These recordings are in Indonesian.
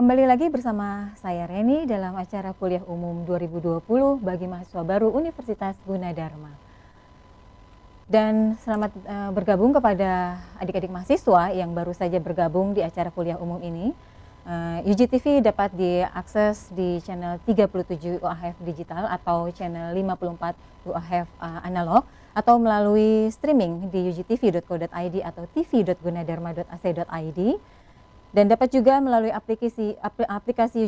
Kembali lagi bersama saya Reni dalam acara Kuliah Umum 2020 bagi mahasiswa baru Universitas Gunadarma. Dan selamat bergabung kepada adik-adik mahasiswa yang baru saja bergabung di acara Kuliah Umum ini. UGTV dapat diakses di channel 37 UAHF Digital atau channel 54 UAHF Analog, atau melalui streaming di ugtv.co.id atau tv.gunadarma.ac.id. Dan dapat juga melalui aplikasi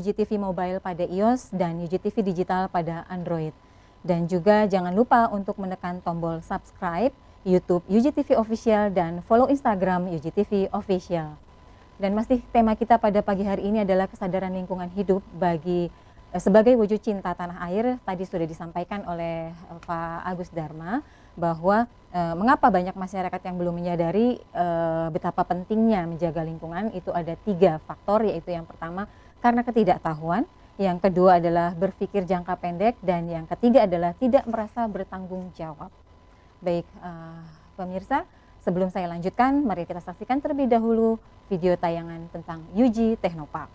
UGTV Mobile pada iOS dan UGTV Digital pada Android. Dan juga jangan lupa untuk menekan tombol subscribe YouTube UGTV Official dan follow Instagram UGTV Official. Dan masih tema kita pada pagi hari ini adalah kesadaran lingkungan hidup sebagai wujud cinta tanah air. Tadi sudah disampaikan oleh Pak Agus Dharma bahwa mengapa banyak masyarakat yang belum menyadari betapa pentingnya menjaga lingkungan. Itu ada 3 faktor, yaitu yang pertama karena ketidaktahuan, yang kedua adalah berpikir jangka pendek, dan yang ketiga adalah tidak merasa bertanggung jawab. Baik, pemirsa, sebelum saya lanjutkan, mari kita saksikan terlebih dahulu video tayangan tentang UG Technopark.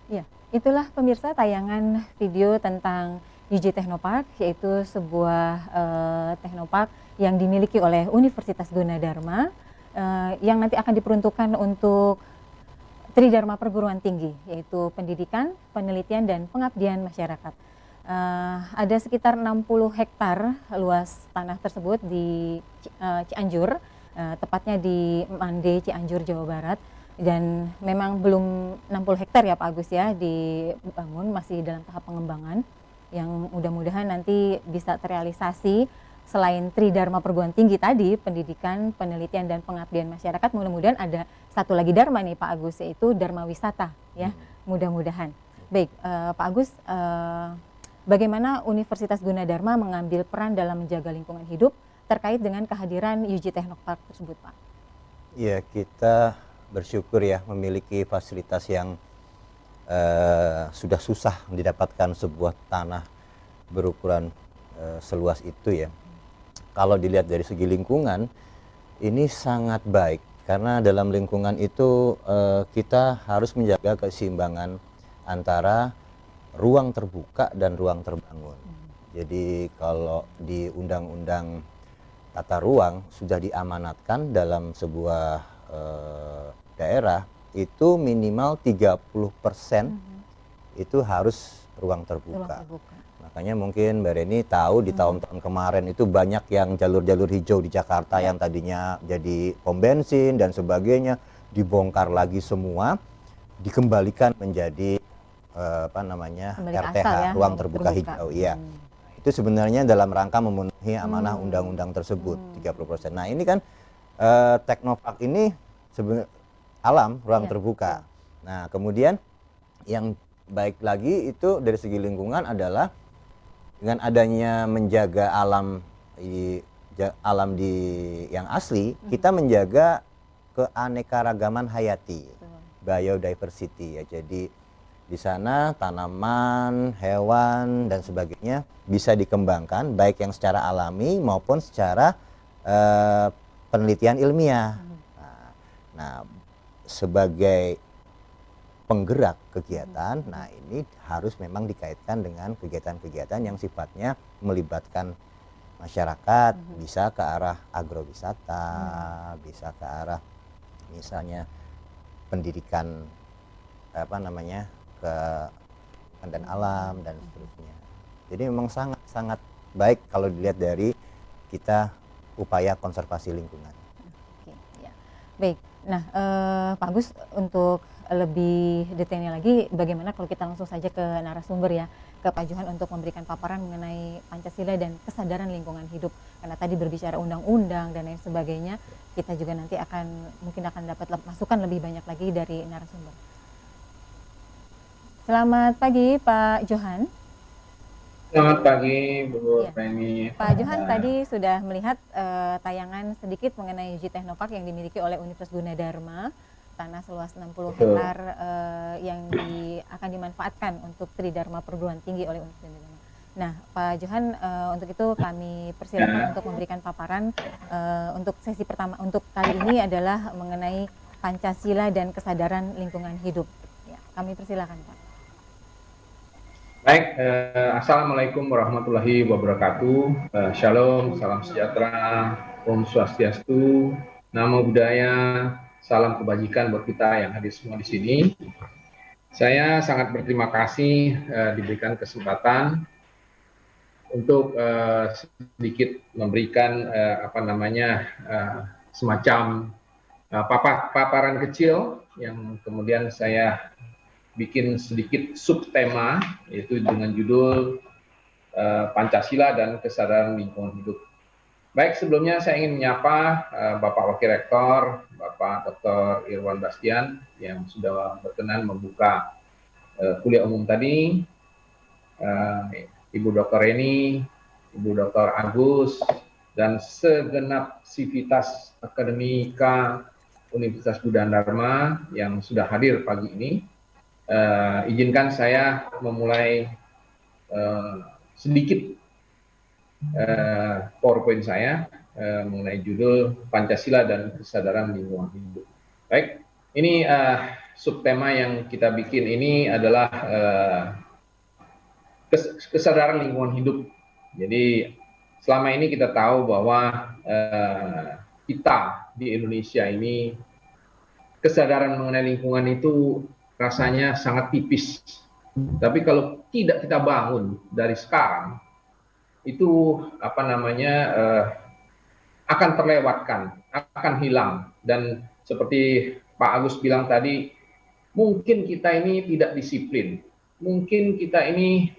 Ya, itulah pemirsa tayangan video tentang UG Technopark, yaitu sebuah teknopark yang dimiliki oleh Universitas Gunadarma yang nanti akan diperuntukkan untuk Tridharma Perguruan Tinggi, yaitu pendidikan, penelitian, dan pengabdian masyarakat. Ada sekitar 60 hektar luas tanah tersebut di Cianjur, tepatnya di Mande, Cianjur, Jawa Barat. Dan memang belum 60 hektar ya Pak Agus ya dibangun, masih dalam tahap pengembangan yang mudah-mudahan nanti bisa terrealisasi. Selain Tridharma Perguruan Tinggi tadi, pendidikan, penelitian, dan pengabdian masyarakat, mudah-mudahan ada satu lagi Dharma nih Pak Agus, yaitu Dharma Wisata ya, mudah-mudahan. Baik, Pak Agus, bagaimana Universitas Gunadarma mengambil peran dalam menjaga lingkungan hidup terkait dengan kehadiran UG Technopark tersebut Pak? Ya, kita bersyukur ya memiliki fasilitas yang sudah susah didapatkan sebuah tanah berukuran seluas itu ya. Kalau dilihat dari segi lingkungan, ini sangat baik karena dalam lingkungan itu kita harus menjaga keseimbangan antara ruang terbuka dan ruang terbangun. Jadi kalau di Undang-Undang Tata Ruang sudah diamanatkan dalam sebuah daerah itu minimal 30% itu harus ruang terbuka. Makanya mungkin Mbak Reni tahu di tahun-tahun kemarin itu banyak yang jalur-jalur hijau di Jakarta yang tadinya jadi pom bensin dan sebagainya dibongkar lagi semua, dikembalikan menjadi apa namanya Kembali ke RTH, asal ya, ruang terbuka hijau. Iya. Itu sebenarnya dalam rangka memenuhi amanah undang-undang tersebut 30%. Nah, ini kan Teknopark ini alam, ruang Iya, terbuka. Nah, kemudian yang baik lagi itu dari segi lingkungan adalah dengan adanya menjaga alam di yang asli, kita menjaga keanekaragaman hayati, biodiversity ya. Jadi di sana tanaman, hewan dan sebagainya bisa dikembangkan baik yang secara alami maupun secara penelitian ilmiah. Nah, sebagai penggerak kegiatan, nah ini harus memang dikaitkan dengan kegiatan-kegiatan yang sifatnya melibatkan masyarakat, bisa ke arah agrowisata, bisa ke arah misalnya pendidikan apa namanya ke dan alam dan seterusnya. Jadi memang sangat baik kalau dilihat dari kita upaya konservasi lingkungan. Oke, ya. Baik. Nah, Pak Agus, untuk lebih detailnya lagi, bagaimana kalau kita langsung saja ke narasumber ya, ke Pak Johan untuk memberikan paparan mengenai Pancasila dan kesadaran lingkungan hidup. Karena tadi berbicara undang-undang dan lain sebagainya, kita juga nanti mungkin akan dapat masukan lebih banyak lagi dari narasumber. Selamat pagi, Pak Johan. Selamat pagi, Bu Ya. Reni. Pak Johan tadi sudah melihat tayangan sedikit mengenai uji Teknopark yang dimiliki oleh Universitas Gunadarma, tanah seluas 60 hektar yang akan dimanfaatkan untuk Tridharma Perguruan Tinggi oleh Universitas Gunadarma. Nah, Pak Johan, untuk itu kami persilakan untuk memberikan paparan untuk sesi pertama untuk kali ini adalah mengenai Pancasila dan kesadaran lingkungan hidup. Ya, kami persilakan, Pak. Baik, Assalamualaikum warahmatullahi wabarakatuh. Shalom, salam sejahtera, Om Swastiastu, Namo Buddhaya, salam kebajikan buat kita yang hadir semua di sini. Saya sangat berterima kasih diberikan kesempatan untuk sedikit memberikan semacam paparan kecil yang kemudian saya bikin sedikit subtema, yaitu dengan judul Pancasila dan Kesadaran Lingkungan Hidup. Baik, sebelumnya saya ingin menyapa Bapak Wakil Rektor, Bapak Dr. Irwan Bastian, yang sudah berkenan membuka kuliah umum tadi, Ibu Dr. Reni, Ibu Dr. Agus, dan segenap sivitas akademika Universitas Gunadarma yang sudah hadir pagi ini. Izinkan saya memulai sedikit PowerPoint saya mengenai judul Pancasila dan Kesadaran Lingkungan Hidup. Baik, ini subtema yang kita bikin ini adalah kesadaran lingkungan hidup. Jadi selama ini kita tahu bahwa kita di Indonesia ini kesadaran mengenai lingkungan itu rasanya sangat tipis. Tapi kalau tidak kita bangun dari sekarang, itu akan terlewatkan, akan hilang. Dan seperti Pak Agus bilang tadi, mungkin kita ini tidak disiplin, mungkin kita ini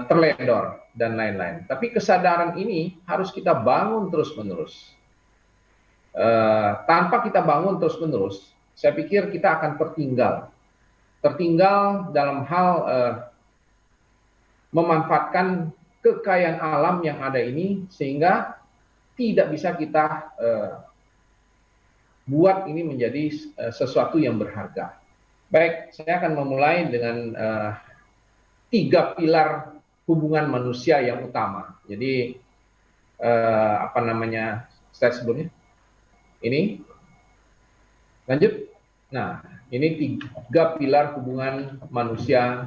terledor dan lain-lain. Tapi kesadaran ini harus kita bangun terus-menerus. Tanpa kita bangun terus-menerus, saya pikir kita akan tertinggal dalam hal memanfaatkan kekayaan alam yang ada ini, sehingga tidak bisa kita buat ini menjadi sesuatu yang berharga. Baik, saya akan memulai dengan 3 pilar hubungan manusia yang utama. Jadi slide sebelumnya ini lanjut. Nah, ini 3 pilar hubungan manusia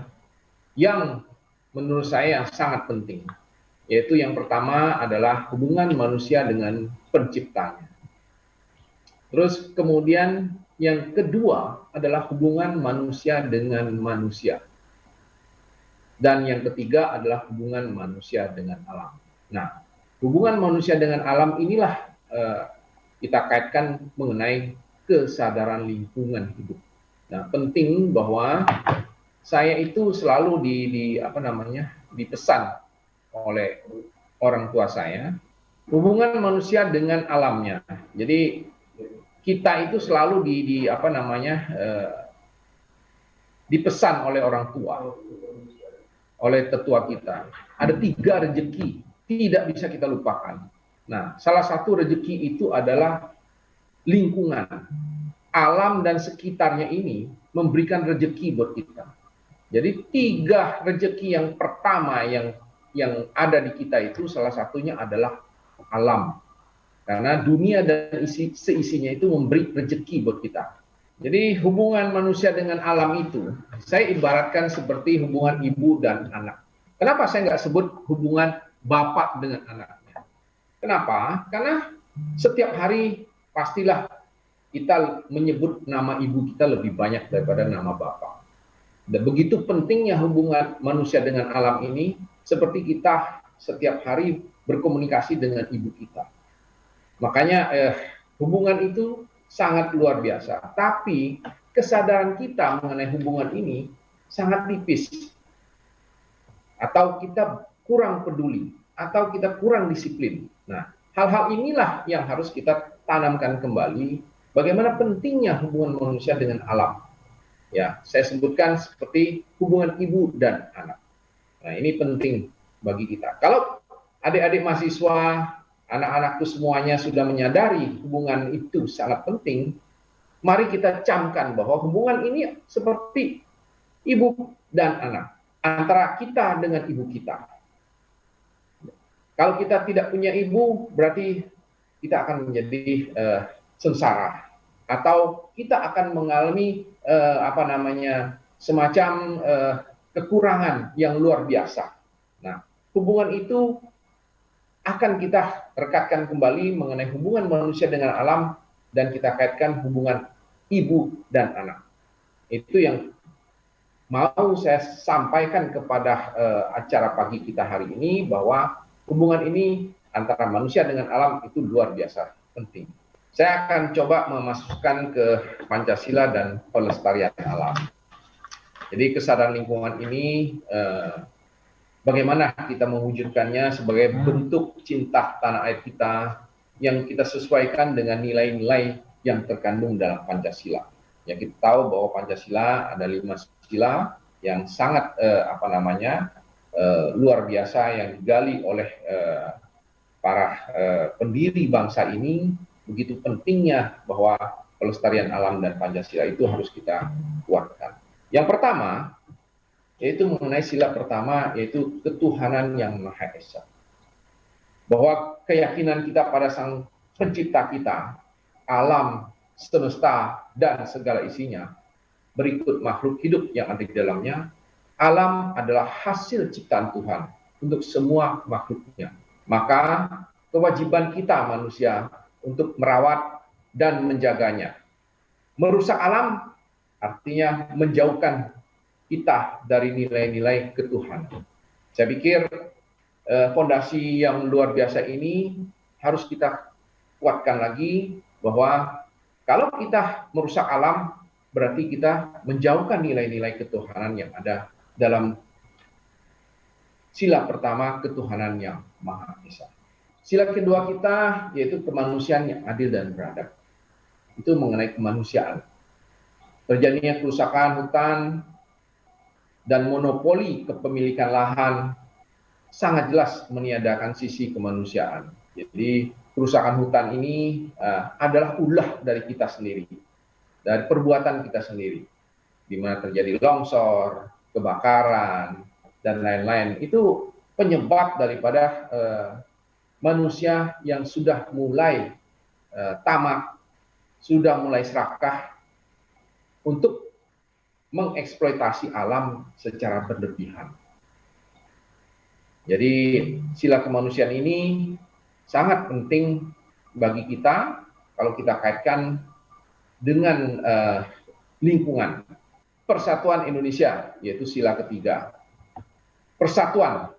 yang menurut saya sangat penting. Yaitu yang pertama adalah hubungan manusia dengan penciptanya. Terus kemudian yang kedua adalah hubungan manusia dengan manusia. Dan yang ketiga adalah hubungan manusia dengan alam. Nah, hubungan manusia dengan alam inilah kita kaitkan mengenai kesadaran lingkungan hidup. Nah, penting bahwa saya itu selalu dipesan oleh orang tua saya, hubungan manusia dengan alamnya. Jadi kita itu selalu dipesan oleh orang tua, oleh tetua kita. Ada 3 rezeki tidak bisa kita lupakan. Nah, salah satu rezeki itu adalah lingkungan. Alam dan sekitarnya ini memberikan rezeki buat kita. Jadi 3 rezeki yang pertama yang ada di kita itu salah satunya adalah alam. Karena dunia dan seisinya itu memberi rezeki buat kita. Jadi hubungan manusia dengan alam itu, saya ibaratkan seperti hubungan ibu dan anak. Kenapa saya nggak sebut hubungan bapak dengan anaknya? Kenapa? Karena setiap hari pastilah kita menyebut nama ibu kita lebih banyak daripada nama bapak. Dan begitu pentingnya hubungan manusia dengan alam ini, seperti kita setiap hari berkomunikasi dengan ibu kita. Makanya hubungan itu sangat luar biasa. Tapi kesadaran kita mengenai hubungan ini sangat tipis. Atau kita kurang peduli, atau kita kurang disiplin. Nah, hal-hal inilah yang harus kita tanamkan kembali. Bagaimana pentingnya hubungan manusia dengan alam. Ya, saya sebutkan seperti hubungan ibu dan anak. Nah, ini penting bagi kita. Kalau adik-adik mahasiswa, anak-anakku semuanya sudah menyadari hubungan itu sangat penting, mari kita camkan bahwa hubungan ini seperti ibu dan anak, antara kita dengan ibu kita. Kalau kita tidak punya ibu, berarti kita akan menjadi sengsara, atau kita akan mengalami semacam kekurangan yang luar biasa. Nah, hubungan itu akan kita rekatkan kembali mengenai hubungan manusia dengan alam, dan kita kaitkan hubungan ibu dan anak. Itu yang mau saya sampaikan kepada acara pagi kita hari ini, bahwa hubungan ini antara manusia dengan alam itu luar biasa penting. Saya akan coba memasukkan ke Pancasila dan pelestarian alam. Jadi kesadaran lingkungan ini bagaimana kita mewujudkannya sebagai bentuk cinta tanah air kita yang kita sesuaikan dengan nilai-nilai yang terkandung dalam Pancasila. Ya, kita tahu bahwa Pancasila ada 5 sila yang sangat luar biasa yang digali oleh para pendiri bangsa ini. Begitu pentingnya bahwa pelestarian alam dan Pancasila itu harus kita kuatkan. Yang pertama, yaitu mengenai sila pertama, yaitu ketuhanan yang Maha Esa. Bahwa keyakinan kita pada Sang Pencipta kita, alam, semesta, dan segala isinya, berikut makhluk hidup yang ada di dalamnya, alam adalah hasil ciptaan Tuhan untuk semua makhluknya. Maka kewajiban kita manusia untuk merawat dan menjaganya. Merusak alam artinya menjauhkan kita dari nilai-nilai ketuhanan. Saya pikir fondasi yang luar biasa ini harus kita kuatkan lagi, bahwa kalau kita merusak alam, berarti kita menjauhkan nilai-nilai ketuhanan yang ada dalam sila pertama, ketuhanan yang Maha Esa. Sila kedua kita yaitu kemanusiaan yang adil dan beradab. Itu mengenai kemanusiaan. Terjadinya kerusakan hutan dan monopoli kepemilikan lahan sangat jelas meniadakan sisi kemanusiaan. Jadi kerusakan hutan ini adalah ulah dari kita sendiri, dari perbuatan kita sendiri, di mana terjadi longsor, kebakaran, dan lain-lain. Itu penyebab daripada manusia yang sudah mulai tamak, sudah mulai serakah untuk mengeksploitasi alam secara berlebihan. Jadi sila kemanusiaan ini sangat penting bagi kita kalau kita kaitkan dengan lingkungan. Persatuan Indonesia, yaitu sila ketiga. Persatuan.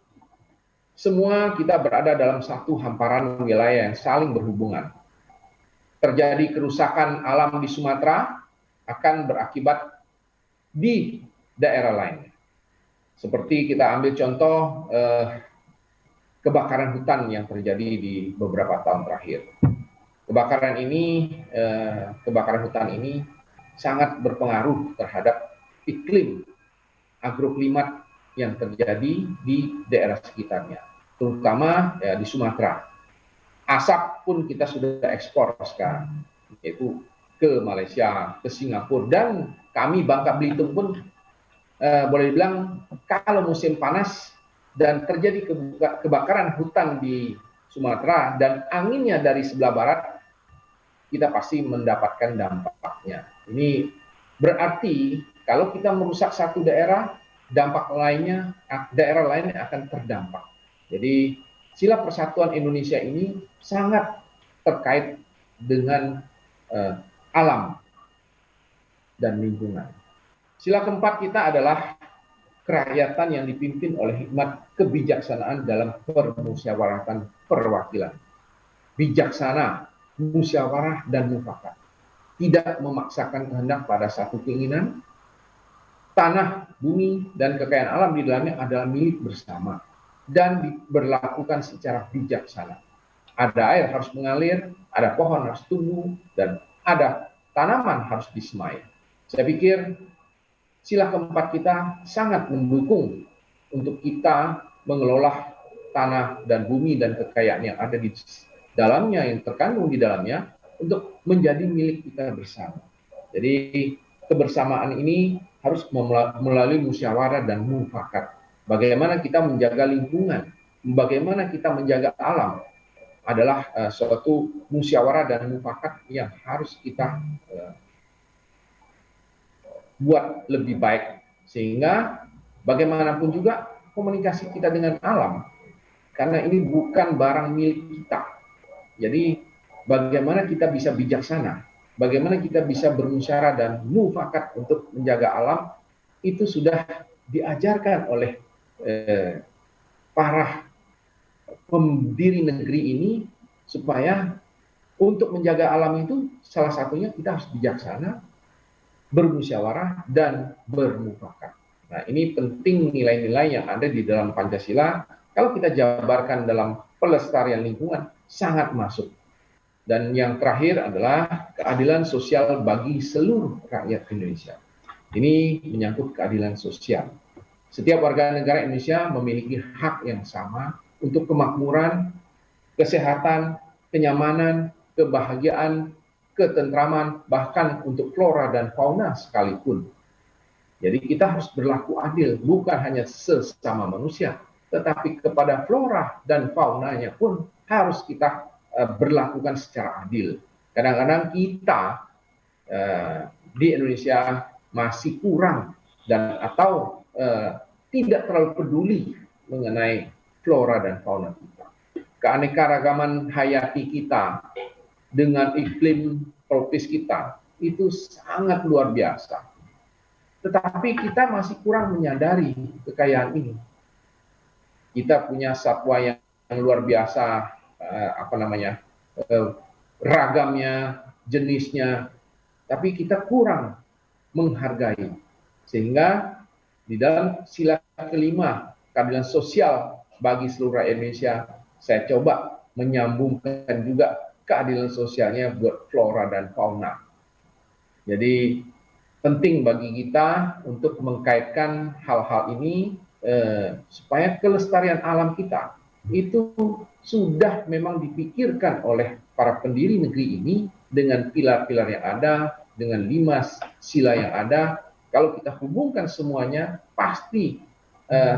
Semua kita berada dalam satu hamparan wilayah yang saling berhubungan. Terjadi kerusakan alam di Sumatera akan berakibat di daerah lain. Seperti kita ambil contoh kebakaran hutan yang terjadi di beberapa tahun terakhir. Kebakaran hutan ini sangat berpengaruh terhadap iklim agroklimat yang terjadi di daerah sekitarnya, terutama di Sumatera. Asap pun kita sudah ekspor sekarang, yaitu ke Malaysia, ke Singapura, dan kami Bangka Belitung pun boleh dibilang kalau musim panas dan terjadi kebakaran hutan di Sumatera dan anginnya dari sebelah barat, kita pasti mendapatkan dampaknya. Ini berarti kalau kita merusak satu daerah, dampak lainnya, daerah lainnya akan terdampak. Jadi sila persatuan Indonesia ini sangat terkait dengan alam dan lingkungan. Sila keempat kita adalah kerakyatan yang dipimpin oleh hikmat kebijaksanaan dalam permusyawaratan perwakilan. Bijaksana, musyawarah, dan mufakat. Tidak memaksakan kehendak pada satu keinginan. Tanah, bumi, dan kekayaan alam di dalamnya adalah milik bersama dan diberlakukan secara bijaksana. Ada air harus mengalir, ada pohon harus tumbuh, dan ada tanaman harus disemai. Saya pikir sila keempat kita sangat mendukung untuk kita mengelola tanah dan bumi dan kekayaan yang ada di dalamnya, yang terkandung di dalamnya, untuk menjadi milik kita bersama. Jadi kebersamaan ini harus melalui musyawarah dan mufakat. Bagaimana kita menjaga lingkungan, bagaimana kita menjaga alam, adalah suatu musyawarah dan mufakat yang harus kita buat lebih baik. Sehingga bagaimanapun juga komunikasi kita dengan alam, karena ini bukan barang milik kita. Jadi bagaimana kita bisa bijaksana, bagaimana kita bisa bermusyawarah dan mufakat untuk menjaga alam, itu sudah diajarkan oleh para pendiri negeri ini, supaya untuk menjaga alam itu salah satunya kita harus bijaksana, bermusyawarah, dan bermufakat. Nah, ini penting nilai-nilai yang ada di dalam Pancasila. Kalau kita jabarkan dalam pelestarian lingkungan, sangat masuk. Dan yang terakhir adalah keadilan sosial bagi seluruh rakyat Indonesia. Ini menyangkut keadilan sosial. Setiap warga negara Indonesia memiliki hak yang sama untuk kemakmuran, kesehatan, kenyamanan, kebahagiaan, ketentraman, bahkan untuk flora dan fauna sekalipun. Jadi kita harus berlaku adil, bukan hanya sesama manusia, tetapi kepada flora dan faunanya pun harus kita berlakukan secara adil. Kadang-kadang kita di Indonesia masih kurang dan atau tidak terlalu peduli mengenai flora dan fauna kita. Keanekaragaman hayati kita dengan iklim tropis kita itu sangat luar biasa. Tetapi kita masih kurang menyadari kekayaan ini. Kita punya satwa yang luar biasa, ragamnya, jenisnya, tapi kita kurang menghargai. Sehingga di dalam sila kelima, keadilan sosial bagi seluruh rakyat Indonesia, saya coba menyambungkan juga keadilan sosialnya buat flora dan fauna. Jadi penting bagi kita untuk mengkaitkan hal-hal ini supaya kelestarian alam kita itu sudah memang dipikirkan oleh para pendiri negeri ini dengan pilar-pilar yang ada, dengan 5 sila yang ada. Kalau kita hubungkan semuanya, pasti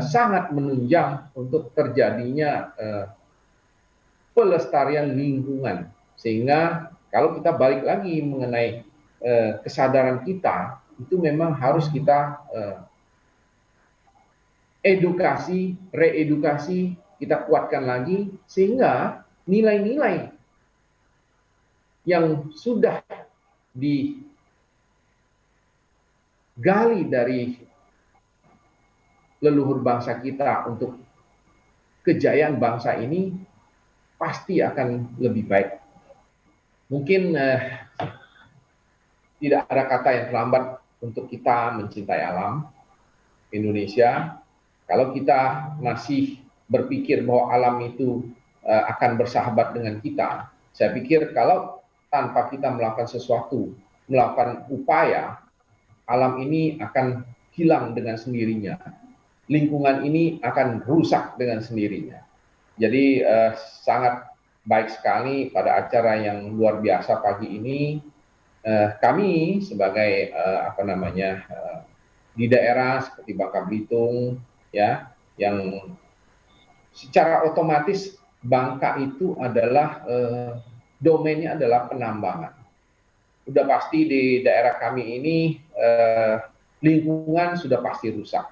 sangat menunjang untuk terjadinya pelestarian lingkungan. Sehingga kalau kita balik lagi mengenai kesadaran kita, itu memang harus kita edukasi, reedukasi, kita kuatkan lagi, sehingga nilai-nilai yang sudah digali dari leluhur bangsa kita untuk kejayaan bangsa ini pasti akan lebih baik. Mungkin tidak ada kata yang terlambat untuk kita mencintai alam Indonesia. Kalau kita masih berpikir bahwa alam itu akan bersahabat dengan kita, saya pikir kalau tanpa kita melakukan sesuatu, melakukan upaya, alam ini akan hilang dengan sendirinya. Lingkungan ini akan rusak dengan sendirinya. Jadi sangat baik sekali pada acara yang luar biasa pagi ini. Kami sebagai di daerah seperti Bangka Belitung, ya, yang secara otomatis Bangka itu adalah domainnya adalah penambangan. Udah pasti di daerah kami ini lingkungan sudah pasti rusak,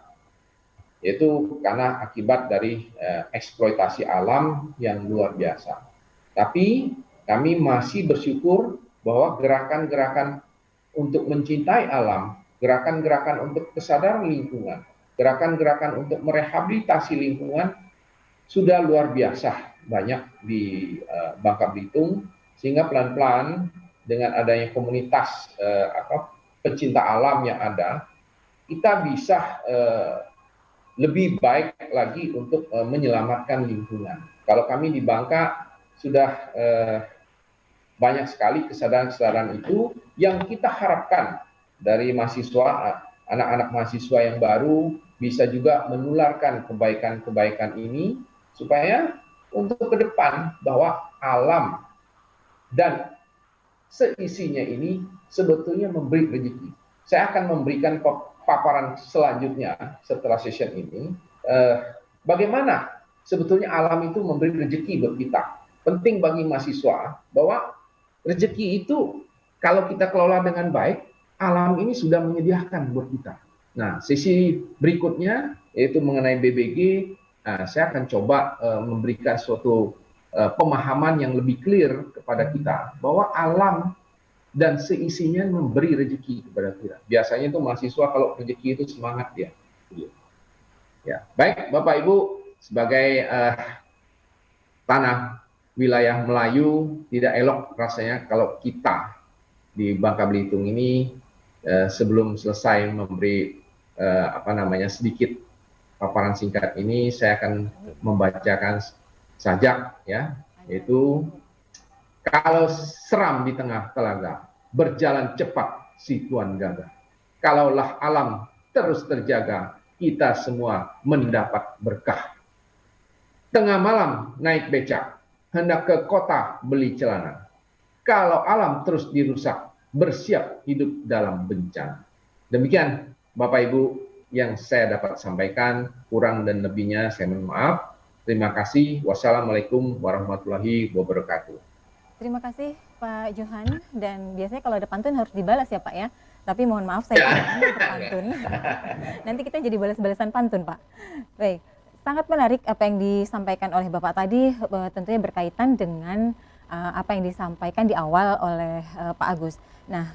yaitu karena akibat dari eksploitasi alam yang luar biasa. Tapi kami masih bersyukur bahwa gerakan-gerakan untuk mencintai alam, gerakan-gerakan untuk kesadaran lingkungan, gerakan-gerakan untuk merehabilitasi lingkungan sudah luar biasa banyak di Bangka Belitung, sehingga pelan-pelan dengan adanya komunitas pecinta alam yang ada, kita bisa lebih baik lagi untuk menyelamatkan lingkungan. Kalau kami di Bangka sudah banyak sekali kesadaran-kesadaran itu yang kita harapkan dari mahasiswa, anak-anak mahasiswa yang baru bisa juga menularkan kebaikan-kebaikan ini supaya untuk ke depan bahwa alam dan seisinya ini sebetulnya memberi rezeki. Saya akan memberikan paparan selanjutnya setelah session ini, bagaimana sebetulnya alam itu memberi rezeki buat kita. Penting bagi mahasiswa bahwa rezeki itu kalau kita kelola dengan baik, alam ini sudah menyediakan buat kita. Nah, sesi berikutnya yaitu mengenai BBG, saya akan coba memberikan suatu pemahaman yang lebih clear kepada kita bahwa alam dan seisinya memberi rezeki kepada kita. Biasanya itu mahasiswa kalau rezeki itu semangat dia. Ya, baik Bapak Ibu, sebagai tanah wilayah Melayu tidak elok rasanya kalau kita di Bangka Belitung ini sebelum selesai memberi sedikit paparan singkat ini, saya akan membacakan sajak, ya, yaitu kalau seram di tengah telaga, berjalan cepat si tuan gagah. Kalaulah alam terus terjaga, kita semua mendapat berkah. Tengah malam naik becak, hendak ke kota beli celana. Kalau alam terus dirusak, bersiap hidup dalam bencana. Demikian Bapak Ibu yang saya dapat sampaikan, kurang dan lebihnya saya mohon maaf. Terima kasih. Wassalamualaikum warahmatullahi wabarakatuh. Terima kasih Pak Johan, dan biasanya kalau ada pantun harus dibalas ya Pak ya. Tapi mohon maaf saya tidak berpantun. Nanti kita jadi balas-balasan pantun Pak. Baik, sangat menarik apa yang disampaikan oleh Bapak tadi, tentunya berkaitan dengan apa yang disampaikan di awal oleh Pak Agus. Nah,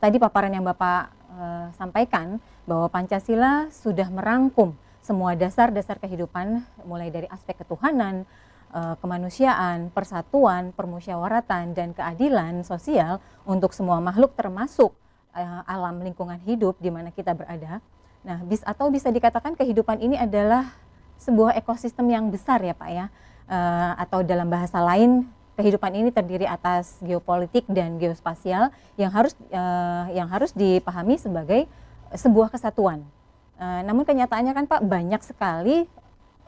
tadi paparan yang Bapak sampaikan bahwa Pancasila sudah merangkum semua dasar-dasar kehidupan, mulai dari aspek ketuhanan, kemanusiaan, persatuan, permusyawaratan, dan keadilan sosial untuk semua makhluk termasuk alam lingkungan hidup di mana kita berada. Nah, bisa dikatakan kehidupan ini adalah sebuah ekosistem yang besar ya Pak ya, atau dalam bahasa lain kehidupan ini terdiri atas geopolitik dan geospasial yang harus dipahami sebagai sebuah kesatuan. Namun kenyataannya kan Pak, banyak sekali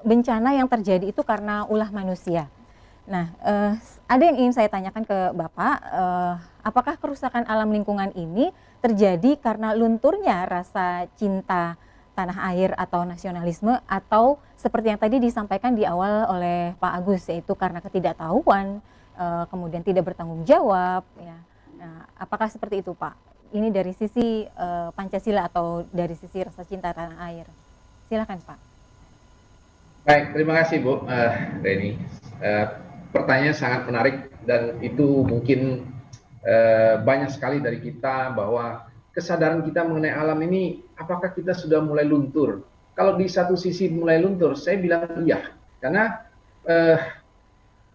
bencana yang terjadi itu karena ulah manusia. Nah, ada yang ingin saya tanyakan ke Bapak, apakah kerusakan alam lingkungan ini terjadi karena lunturnya rasa cinta tanah air atau nasionalisme, atau seperti yang tadi disampaikan di awal oleh Pak Agus, yaitu karena ketidaktahuan, kemudian tidak bertanggung jawab, ya. Nah, apakah seperti itu Pak? Ini dari sisi Pancasila atau dari sisi rasa cinta tanah air? Silakan Pak. Baik, terima kasih Bu Reni. Pertanyaan sangat menarik, dan itu mungkin banyak sekali dari kita bahwa kesadaran kita mengenai alam ini, apakah kita sudah mulai luntur? Kalau di satu sisi mulai luntur, saya bilang iya, karena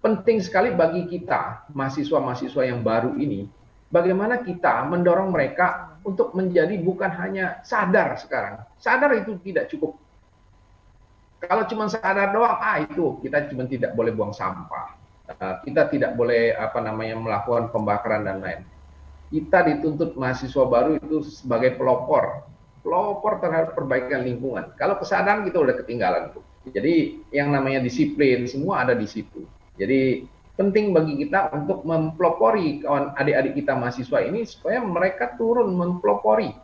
penting sekali bagi kita mahasiswa-mahasiswa yang baru ini, bagaimana kita mendorong mereka untuk menjadi bukan hanya sadar sekarang. Sadar itu tidak cukup. Kalau cuma sadar doang, itu kita cuma tidak boleh buang sampah. Kita tidak boleh melakukan pembakaran dan lain. Kita dituntut mahasiswa baru itu sebagai pelopor terhadap perbaikan lingkungan. Kalau kesadaran kita udah ketinggalan tuh. Jadi yang namanya disiplin semua ada di situ. Jadi penting bagi kita untuk mempelopori kawan adik-adik kita mahasiswa ini supaya mereka turun mempelopori.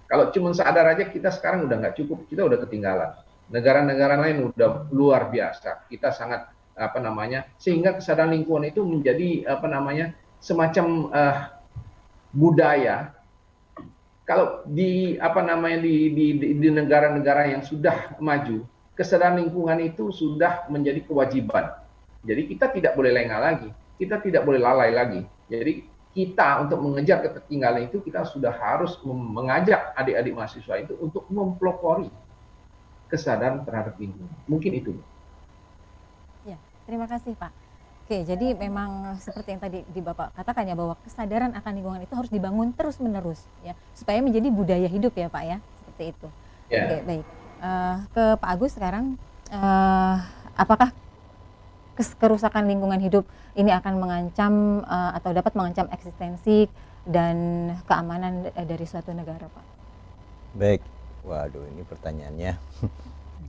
Kalau cuma sadar aja kita sekarang udah nggak cukup, kita udah ketinggalan. Negara-negara lain udah luar biasa. Kita sangat sehingga kesadaran lingkungan itu menjadi semacam budaya. Kalau di di negara-negara yang sudah maju, kesadaran lingkungan itu sudah menjadi kewajiban. Jadi kita tidak boleh lengah lagi, kita tidak boleh lalai lagi. Jadi kita untuk mengejar ketertinggalan itu kita sudah harus mengajak adik-adik mahasiswa itu untuk mempelopori kesadaran terhadap lingkungan. Mungkin itu. Ya, terima kasih Pak. Oke, jadi memang seperti yang tadi di Bapak katakan ya, bahwa kesadaran akan lingkungan itu harus dibangun terus-menerus ya, supaya menjadi budaya hidup ya Pak ya, seperti itu. Ya. Oke, baik. Ke Pak Agus sekarang, apakah kerusakan lingkungan hidup ini akan mengancam atau dapat mengancam eksistensi dan keamanan dari suatu negara Pak? Baik, waduh ini pertanyaannya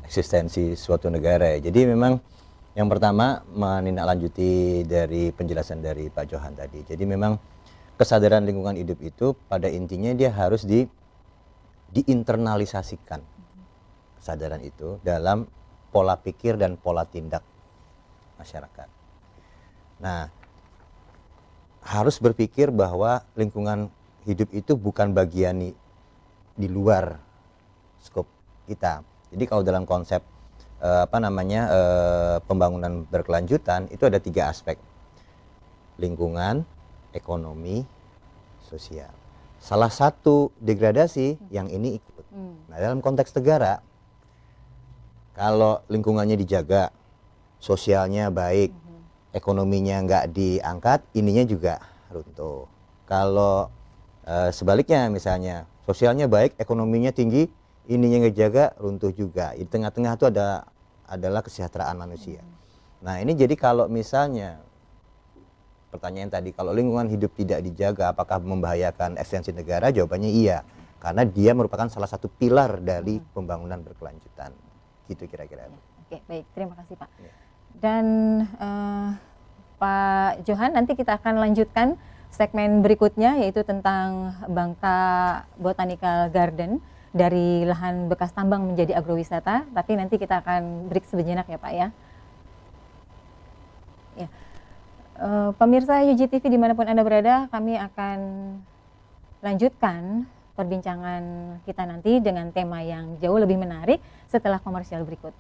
eksistensi suatu negara ya. Jadi memang yang pertama menindaklanjuti dari penjelasan dari Pak Johan tadi. Jadi memang kesadaran lingkungan hidup itu pada intinya dia harus diinternalisasikan kesadaran itu dalam pola pikir dan pola tindak masyarakat. Nah, harus berpikir bahwa lingkungan hidup itu bukan bagian di luar skop kita. Jadi kalau dalam konsep pembangunan berkelanjutan itu ada 3 aspek: lingkungan, ekonomi, sosial. Salah satu degradasi yang ini ikut. Nah, dalam konteks negara, kalau lingkungannya dijaga, sosialnya baik, ekonominya nggak diangkat, ininya juga runtuh. Kalau sebaliknya misalnya, sosialnya baik, ekonominya tinggi, ininya nggak jaga, runtuh juga. Di tengah-tengah itu adalah kesejahteraan manusia. Nah ini jadi kalau misalnya, pertanyaan tadi, kalau lingkungan hidup tidak dijaga, apakah membahayakan eksistensi negara? Jawabannya iya, karena dia merupakan salah satu pilar dari pembangunan berkelanjutan. Gitu kira-kira. Oke, baik, terima kasih Pak. Ya. Dan Pak Johan, nanti kita akan lanjutkan segmen berikutnya, yaitu tentang Bangka Botanical Garden, dari lahan bekas tambang menjadi agrowisata. Tapi nanti kita akan break sejenak ya Pak ya. Ya. Pemirsa UG TV dimanapun Anda berada, kami akan lanjutkan perbincangan kita nanti dengan tema yang jauh lebih menarik setelah komersial berikut.